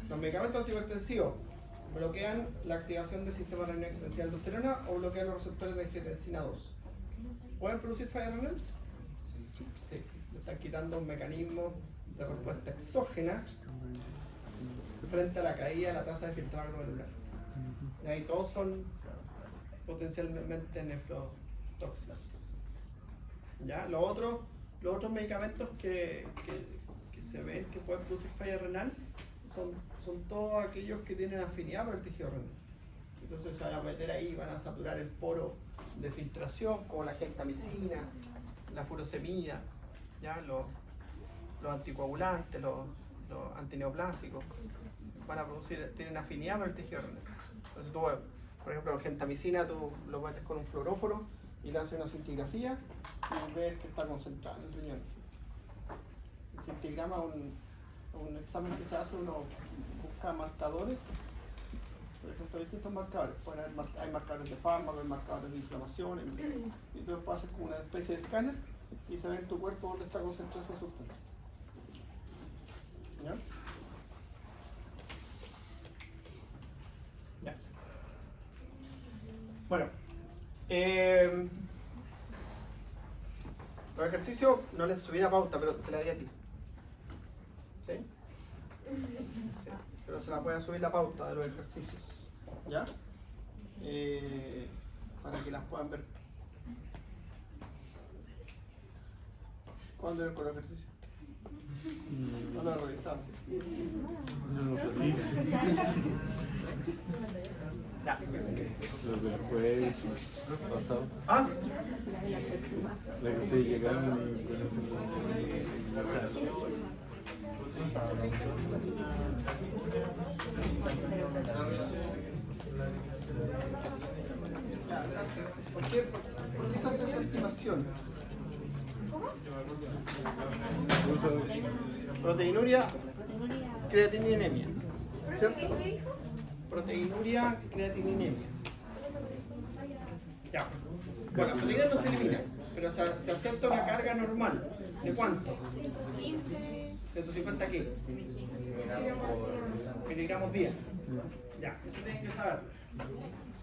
Los medicamentos antihipertensivos bloquean la activación del sistema renina-angiotensina de aldosterona o bloquean los receptores de angiotensina 2. ¿Pueden producir falla renal? Sí. Están quitando un mecanismo de respuesta exógena frente a la caída de la tasa de filtrado glomerular. Y ahí todos son potencialmente nefrotóxicos. ¿Ya? Los otros medicamentos que se ven que pueden producir falla renal son todos aquellos que tienen afinidad por el tejido renal. Entonces se van a meter ahí, van a saturar el poro de filtración, como la gentamicina, la furosemida, ¿ya? Los anticoagulantes, los antineoplásicos, tienen afinidad por el tejido renal. Entonces tú, por ejemplo, la gentamicina tú lo metes con un fluoróforo y le haces una cintigrafía y ves que está concentrada en el riñón. El cintigrama es un examen que se hace, uno busca marcadores, por ejemplo, distintos marcadores. Hay marcadores de fármaco, hay marcadores de inflamación, y tú lo haces como una especie de escáner y se ve en tu cuerpo dónde está concentrada esa sustancia. ¿Ya? Ya. Bueno, los ejercicios no les subí la pauta, pero te la di a ti. ¿Sí? Sí. Pero se la pueden subir la pauta de los ejercicios. ¿Ya? Para que las puedan ver. ¿Cuándo era con los ejercicios? No lo he revisado. No lo platicas. Ya. Los del jueves pasado. Ah, La que ustedes llegaron y ¿por qué se hace esa estimación? Proteinuria, creatininemia. ¿Cierto? Proteinuria, creatininemia. Ya. Bueno, la proteína no se elimina, pero se acepta una carga normal. ¿De cuánto? 150 qué? Miligramos día. Ya, eso tienen que saber.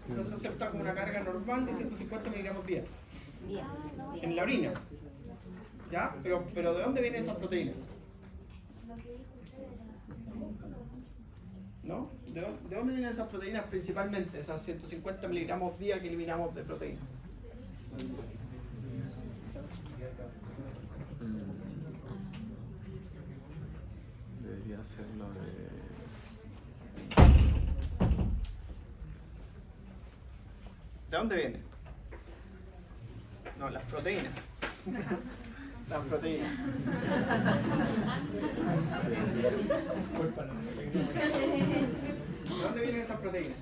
Eso se acepta como una carga normal de 150 miligramos día. En la orina. ¿Ya? Pero ¿de dónde vienen esas proteínas? ¿No? ¿De dónde vienen esas proteínas principalmente? Esas 150 miligramos día que eliminamos de proteína. Debería ser lo de... ¿De dónde vienen? No, las proteínas. Las proteínas. ¿De dónde vienen esas proteínas?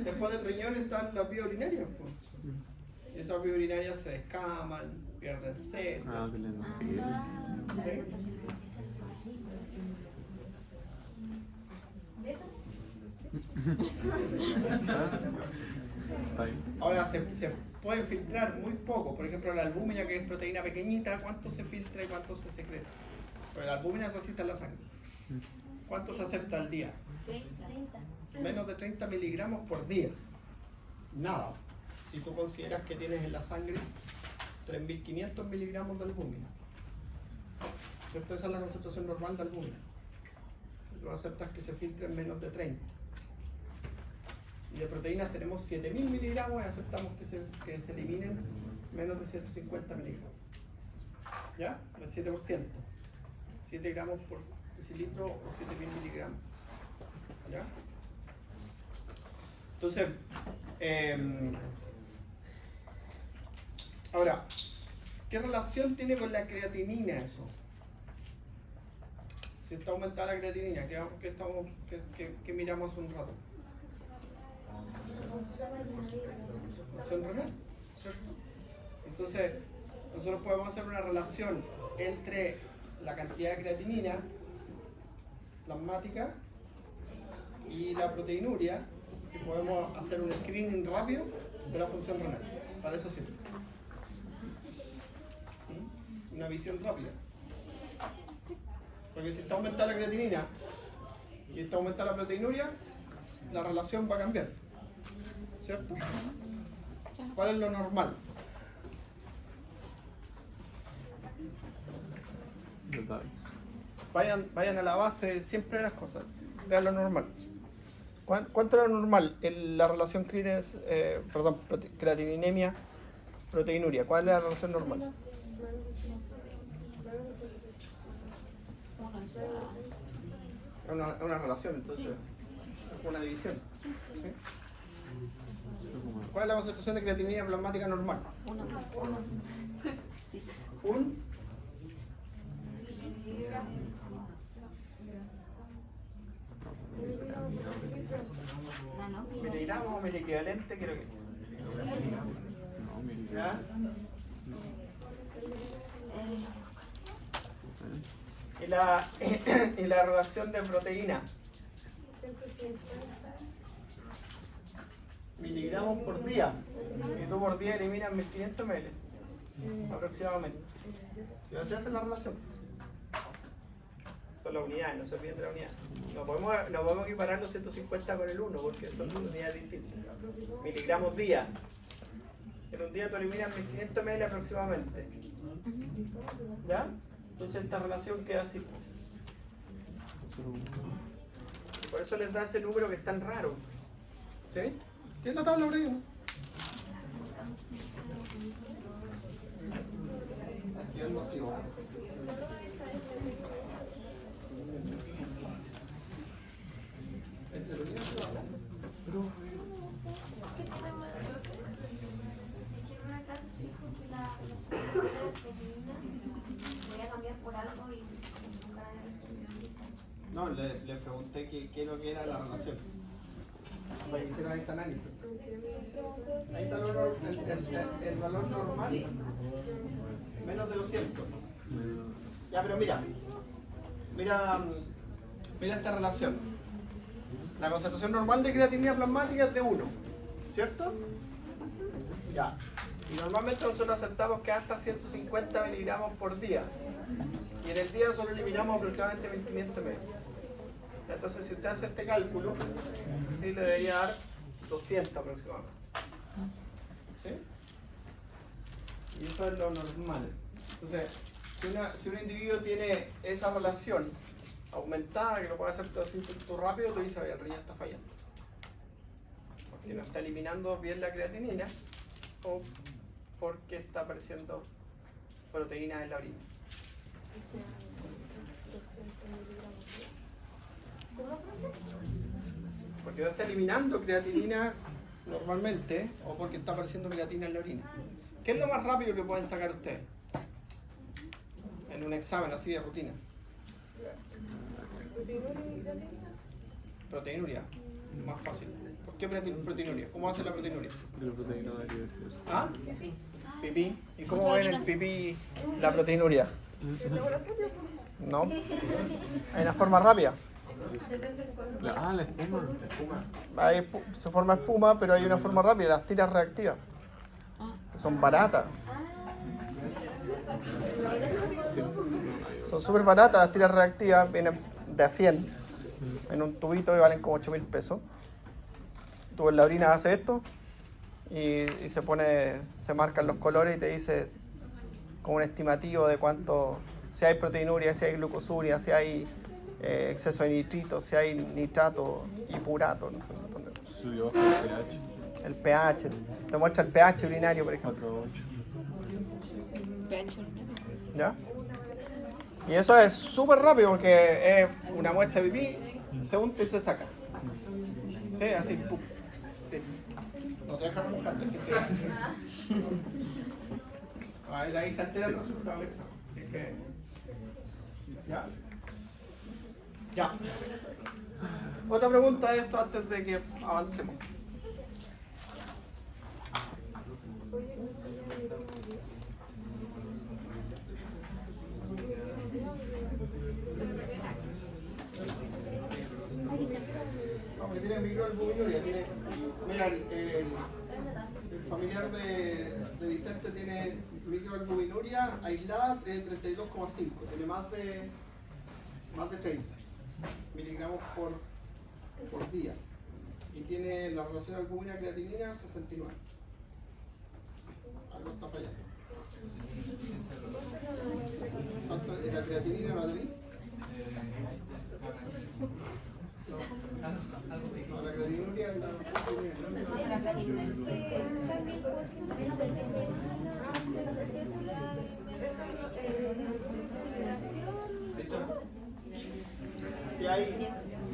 Después del riñón están las vías urinarias. Pues. Y esas vías urinarias se descaman, pierden sed. Ah, de la ¿Sí? ¿De eso? Ahora se puede filtrar muy poco. Por ejemplo, la albúmina, que es proteína pequeñita, ¿cuánto se filtra y cuánto se secreta? Pues la albúmina se asista en la sangre. ¿Cuánto se acepta al día? 30. Menos de 30 miligramos por día. Nada. Si tú consideras que tienes en la sangre 3.500 miligramos de albúmina. ¿Cierto? Esa es la concentración normal de albúmina. Tú aceptas que se filtren menos de 30. Y de proteínas tenemos 7.000 miligramos y aceptamos que se eliminen menos de 150 miligramos. ¿Ya? El 7%. 7 gramos por decilitro o 7.000 miligramos. ¿Ya? Entonces, ahora, ¿qué relación tiene con la creatinina eso? Si está aumentada la creatinina, ¿qué miramos hace un rato? Función renal, ¿cierto? Entonces, nosotros podemos hacer una relación entre la cantidad de creatinina plasmática y la proteinuria, y podemos hacer un screening rápido de la función renal. Para eso sirve. Una visión rápida. Porque si está aumentada la creatinina y está aumentada la proteinuria, la relación va a cambiar. ¿Cierto? ¿Cuál es lo normal? Vayan a la base siempre de las cosas. Vean lo normal. ¿Cuánto es lo normal? La relación creatininemia, proteinuria. ¿Cuál es la relación normal? Es una relación, entonces es una división. ¿Sí? ¿Cuál es la concentración de creatinina plasmática normal? Un miligramo o miliequivalente, creo que. ¿Ya? Y la relación de proteína. Miligramos por día. Y tú por día eliminas 1500 ml aproximadamente. Y así hace la relación. Son las unidades, no se olviden de la unidad. No podemos equiparar los 150 con el 1 porque son unidades distintas. Miligramos día. En un día tú eliminas 1500 ml aproximadamente. ¿Ya? Entonces esta relación queda así. Por eso les da ese número que es tan raro. ¿Sí? ¿Tienes la tabla por ahí, no? Aquí es masivo. Es que en una clase te dijo que la relación femenina podía cambiar por algo y nunca respondió. No, le pregunté qué es lo que era la relación. Para que hicieran este análisis. Ahí está el valor normal, menos de 200. Ya, pero mira esta relación. La concentración normal de creatinina plasmática es de 1, ¿cierto? Ya. Y normalmente nosotros aceptamos que hasta 150 miligramos por día. Y en el día nosotros eliminamos aproximadamente 1500 ml. Entonces, si usted hace este cálculo, sí le debería dar 200 aproximadamente. ¿Sí? Y eso es lo normal. Entonces, si un individuo tiene esa relación aumentada, que lo puede hacer todo así todo rápido, te dice, el riñón está fallando. Porque no está eliminando bien la creatinina o porque está apareciendo proteínas en la orina. Porque no está eliminando creatinina normalmente o porque está apareciendo creatina en la orina. ¿Qué es lo más rápido que pueden sacar ustedes? En un examen así de rutina. Proteinuria. Más fácil. ¿Por qué proteinuria? ¿Cómo hace la proteinuria? La proteína debería ser. ¿Ah? Pipí. ¿Y cómo ven el pipí la proteinuria? ¿No? Hay una forma rápida. La espuma. Ahí se forma espuma, pero hay una forma rápida, las tiras reactivas. Que son baratas. Sí. Son súper baratas las tiras reactivas, vienen de a 100 en un tubito y valen como 8.000 pesos. Tú en la orina haces esto y se marcan los colores y te dice como un estimativo de cuánto, si hay proteinuria, si hay glucosuria, si hay exceso de nitritos, si hay nitrato y purato, no sé. Subió bajo el pH. El pH, te muestra el pH urinario, por ejemplo. 4.8. ¿Ya? Y eso es súper rápido porque es una muestra de pipí, se unta y se saca. Sí, así, pum. No se deja remojar. Ahí se altera el resultado del examen. Es que, ¿ya? Ya. Otra pregunta de esto antes de que avancemos. No, que tiene microalbuminuria, tiene. Mira, el familiar de Vicente tiene microalbuminuria aislada de 32,5, tiene más de 30 miligramos por día. Y tiene la relación albumina-creatinina 69. Algo está fallando. ¿Cuánto es la creatinina en Madrid? No, la creatinuria es la...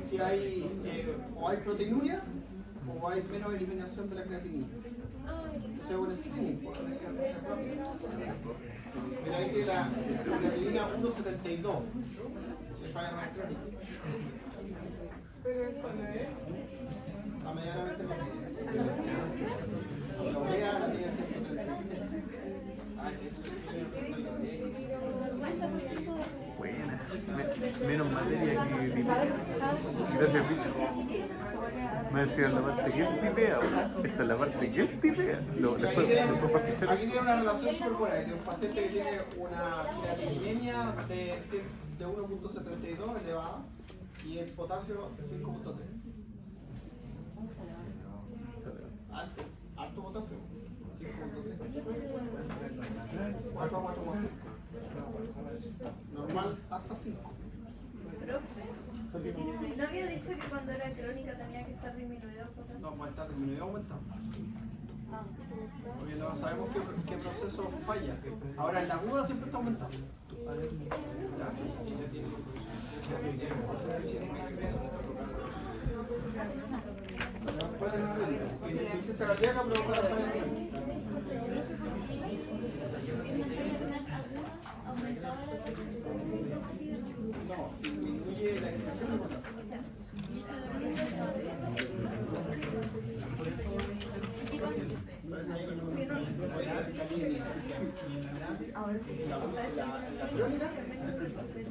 Si hay o hay proteinuria o hay menos eliminación de la creatinina. O sea, un screening, por ejemplo. Mira ahí que la creatinina 1,72 es falla reactiva. Pero eso no es. A medianamente la urea la tiene 136. Buena. Menos materia que gracias, bicho. Me decían la parte que es tipea. Esta es la parte que es tipea. Aquí tiene una relación súper buena. Hay un paciente que tiene una creatinemia de 1,72 elevada y el potasio de 5,3. Alto potasio. 5,3. 4,5. Normal hasta 5. Profe, ¿no había dicho que cuando era crónica tenía que estar disminuido el potasio? No, puede estar disminuido o aumentado. Porque no sabemos qué proceso falla. Ahora en la aguda siempre está aumentado. ¿Ya? Después insuficiencia cardíaca provoca la falla renal. No, disminuye la expresión de potasio.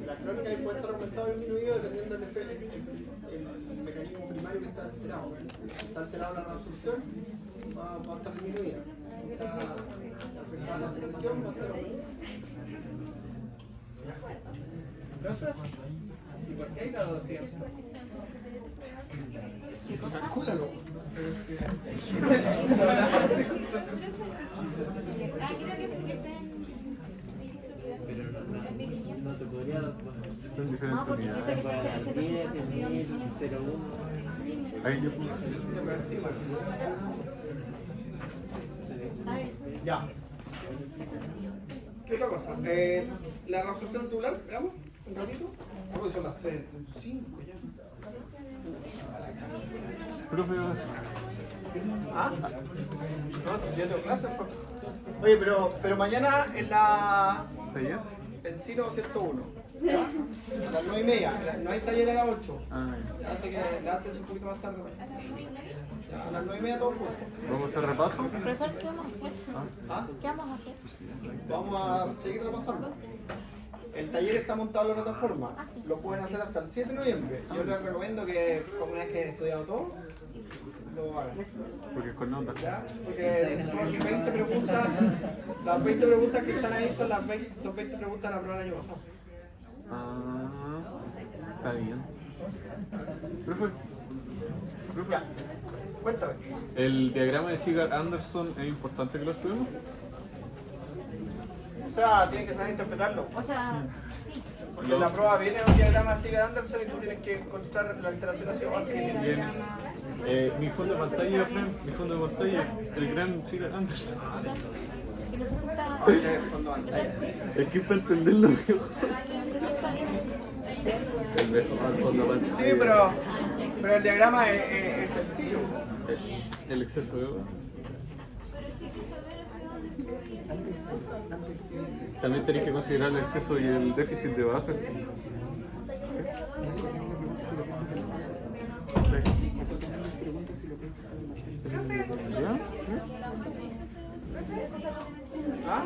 La crónica puede estar aumentado o disminuido dependiendo del el mecanismo primario que está alterado. Está alterada la reabsorción, va a estar disminuida. Está afectada la secreción, va a estar aumentada. ¿Y por qué hay la 200? Calcúlalo. Creo que porque está en... No te podría dar Son diferentes unidades. Ahí yo pongo. Ya. ¿Qué otra cosa? La reabsorción tubular, veamos, un ratito. Creo que son las 3:05 ya. Profe, ¿Ah? No, yo tengo clases. Oye, pero mañana en la ¿taller? Encino 101. ¿Ya? A las 9:30. No hay taller a las 8. Ah, ya. Así que levántense un poquito más tarde mañana. Ya, a las 9:30 todos juntos. ¿Vamos a hacer repaso? Profesor, ¿qué vamos a hacer? ¿Ah? ¿Qué vamos a hacer? Vamos a seguir repasando. El taller está montado en la plataforma. Lo pueden hacer hasta el 7 de noviembre. Yo les recomiendo que, como una vez que hayan estudiado todo, lo hagan. Porque es con nota. ¿Ya? Porque son 20 preguntas. Las 20 preguntas que están ahí son 20 preguntas de la prueba del año pasado. Ah, está bien. Profe, Ya. Cuéntame. ¿el diagrama de Sigurd-Anderson es importante que lo estudiemos? O sea, tienes que saber interpretarlo. O sea, sí. Porque en la prueba viene un diagrama de Anderson y tú tienes que encontrar la alteración ácido base que tiene. Bien. Mi fondo de pantalla, Fran, mi fondo de pantalla, el gran Sigurd-Anderson. Y no sé si está... Porque fondo de pantalla. Es que para entenderlo mejor. El mejor fondo de pantalla. Sí, pero el diagrama es sencillo. El exceso de agua. También tenéis que considerar el exceso y el déficit de base. ¿Ya? ¿Ah?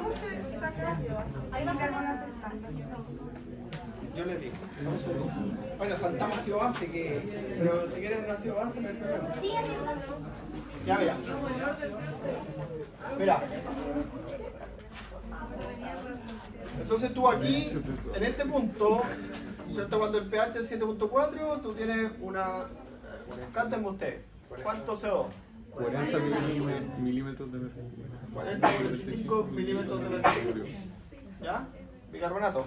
Ahí va a quedar una testas. Yo les digo. Bueno, saltamos ácido base, pero si quieren un ácido base, no hay problema. Sí, así es. Ya, mira. Mira. Entonces tú aquí, en este punto, ¿cierto? Cuando el pH es 7.4, tú tienes una... Cántenme ustedes. ¿Cuánto CO2? 40 milímetros de mercurio. 45 milímetros de mercurio. ¿Ya? Bicarbonato.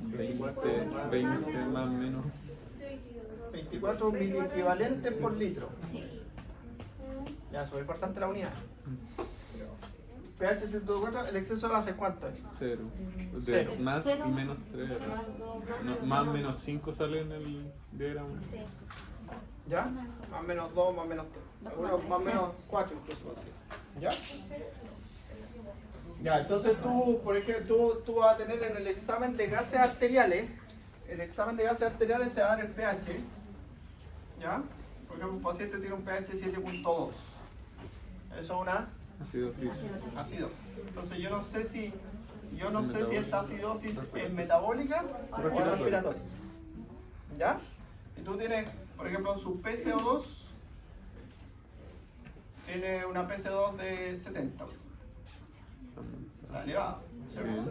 20 más o menos. 24 miliequivalentes por litro. Ya, eso es importante la unidad. pH 104, el exceso de base, ¿cuánto es? 0. Cero. Más y menos 3. No, más menos 5 sale en el diagrama. ¿Ya? Más menos 2, más menos 3. Algunos más menos 4 incluso. Así. ¿Ya? Ya, entonces tú, por ejemplo, tú vas a tener en el examen de gases arteriales, el examen de gases arteriales te va a dar el pH. ¿Ya? Por ejemplo, un paciente tiene un pH 7.2. Eso es una Acidosis. acidosis. Entonces yo no sé si esta acidosis es metabólica o respiratoria. ¿Ya? Y tú tienes, por ejemplo, su PCO2 tiene una PCO2 de 70. Está elevada, ¿cierto?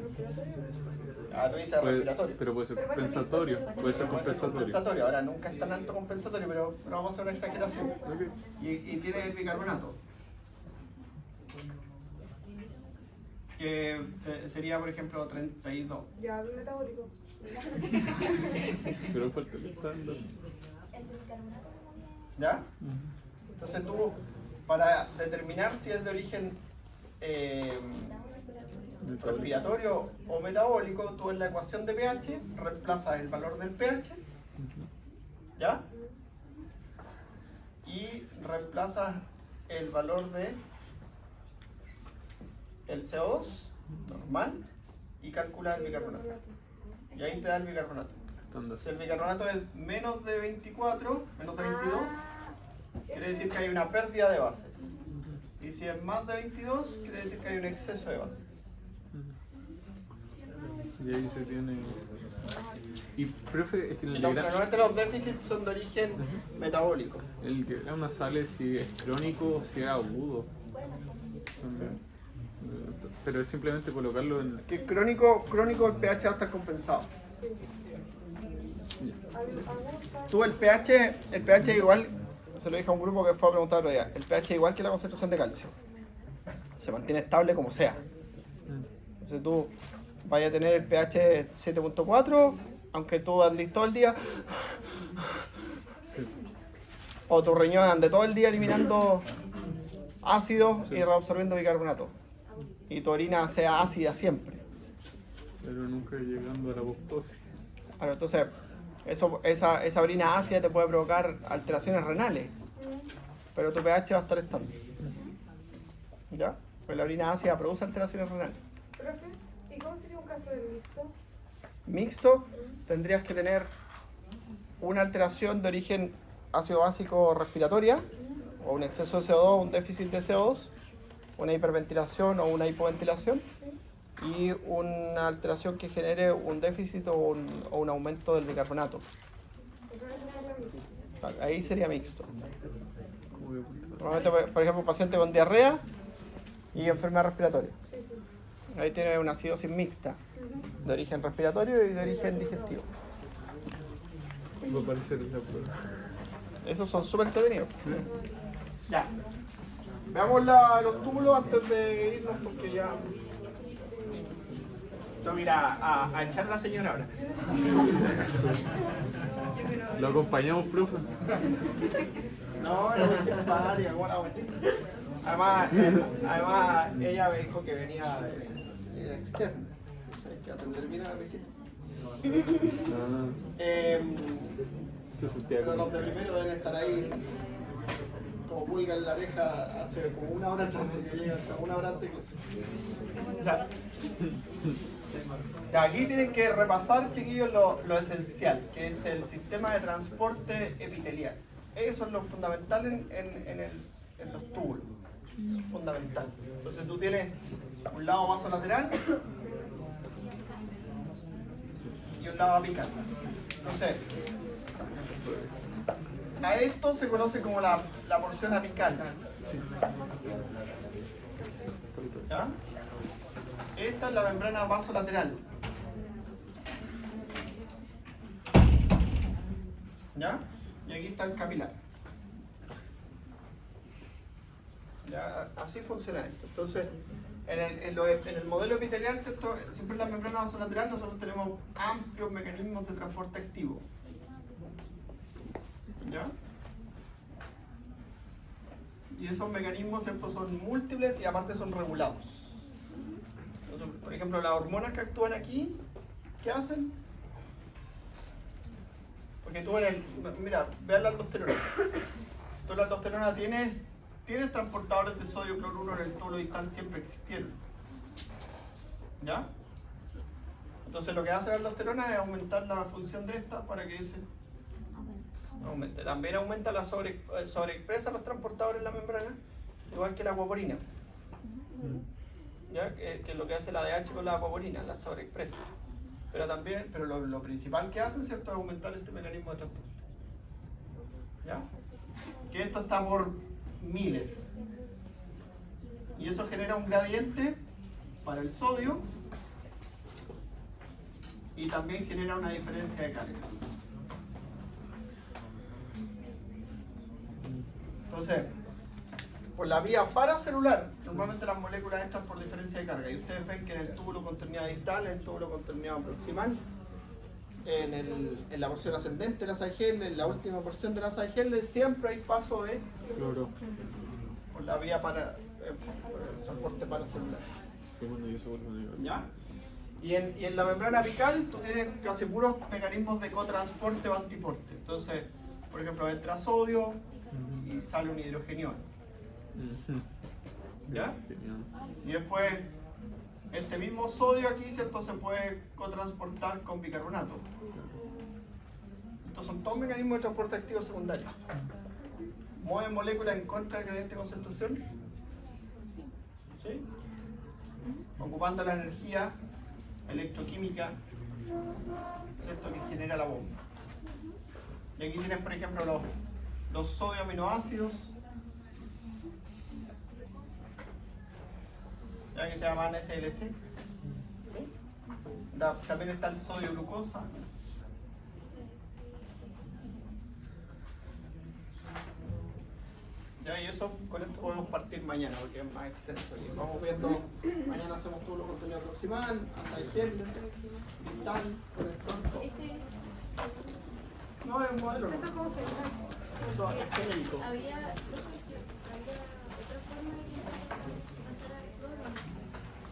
Ah, tú dices respiratorio. Pero puede ser compensatorio. Puede ser Puede ser compensatorio. compensatorio. Ahora nunca es tan alto compensatorio, pero vamos a hacer una exageración. Ok. Y tiene el bicarbonato. Que sería, por ejemplo, 32. Ya, el metabólico. Pero falta el estándar. ¿Ya? Entonces tú, para determinar si es de origen respiratorio o metabólico, tú en la ecuación de pH reemplazas el valor del pH, ¿ya? Y reemplazas el valor de el CO2 normal y calculas el bicarbonato. Y ahí te da el bicarbonato. Si el bicarbonato es menos de 24, menos de 22, quiere decir que hay una pérdida de bases. Y si es más de 22, quiere decir que hay un exceso de bases. Y ahí se tiene... Y, profe, es que Normalmente los déficits son de origen metabólico. el diagrama sale si es crónico o si es agudo. Pero es simplemente colocarlo en... Que crónico el pH va a estar compensado. Tú el pH igual, se lo dije a un grupo que fue a preguntar otro día, el pH igual que la concentración de calcio. Se mantiene estable como sea. Entonces tú vayas a tener el pH 7.4, aunque tú andes todo el día, o tu riñón ande todo el día eliminando ácidos y reabsorbiendo bicarbonato. Y tu orina sea ácida siempre. Pero nunca llegando a la apoptosis. Claro, entonces esa orina ácida te puede provocar alteraciones renales, pero tu pH va a estar estable. ¿Ya? Pues la orina ácida produce alteraciones renales. Profe, ¿y cómo sería un caso de mixto? Mixto, tendrías que tener una alteración de origen ácido básico respiratoria, o un exceso de CO2, un déficit de CO2, una hiperventilación o una hipoventilación, y una alteración que genere un déficit o un aumento del bicarbonato. Ahí sería mixto. Normalmente, por ejemplo, un paciente con diarrea y enfermedad respiratoria. Ahí tiene una acidosis mixta, de origen respiratorio y de origen digestivo. Va a aparecer en la prueba. Esos son súper entretenidos. Ya. Veamos los túmulos antes de irnos porque ya... Tengo que ir a echar a la señora ahora. ¿Lo acompañamos, profe? No, era muy simpática, ¿cómo la voy a echar? Además, ella me dijo que venía de externa. Hay que atender bien a la visita. Pero los de primero deben estar ahí como pulga en la oreja hace como una hora atrás, porque llega hasta una hora antes de clase. Ya, aquí tienen que repasar, chiquillos, lo esencial, que es el sistema de transporte epitelial. Eso es lo fundamental en los túbulos. Eso es fundamental. Entonces tú tienes un lado vasolateral y un lado apical. Entonces, a esto se conoce como la porción apical. ¿Ya? Esta es la membrana vasolateral. ¿Ya? Y aquí está el capilar. ¿Ya? Así funciona esto. Entonces, en el modelo epitelial, ¿cierto? Siempre en la membrana vasolateral nosotros tenemos amplios mecanismos de transporte activo. ¿Ya? Y esos mecanismos, ¿cierto? Son múltiples y aparte son regulados. Entonces, por ejemplo, las hormonas que actúan aquí, ¿qué hacen? Porque tú mira, vean la aldosterona. Tú la aldosterona tienes transportadores de sodio cloruro en el túbulo distal, siempre existieron. ¿Ya? Entonces lo que hace la aldosterona es aumentar la función de esta para que ese aumente. También aumenta la sobreexpresa los transportadores en la membrana, igual que la acuaporina. ¿Ya? Que es lo que hace la DH con la acuaporina, la sobreexpresa. Pero lo principal que hacen, ¿cierto?, es aumentar este mecanismo de transporte. ¿Ya? Que esto está por miles. Y eso genera un gradiente para el sodio y también genera una diferencia de carga. Entonces, por la vía paracelular, normalmente las moléculas entran por diferencia de carga. Y ustedes ven que en el túbulo con terminado distal, en el túbulo con terminado proximal, en la porción ascendente de la Saigel, en la última porción de la Saigel, siempre hay paso de Cloro. por la vía por el transporte paracelular. ¿Ya? Y en la membrana apical tú tienes casi puros mecanismos de cotransporte o antiporte. Entonces, por ejemplo, entra sodio y sale un hidrogenión. ¿Ya? Genial. Y después, este mismo sodio aquí, ¿cierto? Se puede cotransportar con bicarbonato. Estos son todos mecanismos de transporte activo secundario. ¿Mueven moléculas en contra del gradiente de concentración? ¿Sí? Ocupando la energía electroquímica, ¿cierto? Que genera la bomba. Y aquí tienen, por ejemplo, los sodio aminoácidos, ya que se llaman SLC. ¿Sí? También está el sodio glucosa. Ya, y eso con esto podemos partir mañana porque es más extenso. Y vamos viendo, mañana hacemos todo lo contenido proximal, hasta el gel, vital, con el tronco. Ese es. No, es un modelo. Eso es como general. Eso es genérico. Había otra forma de pasar al cloro.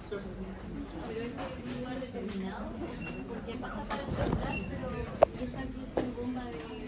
Sí. Pero es un lugar determinado, porque pasa para atrás, pero es aquí con bomba de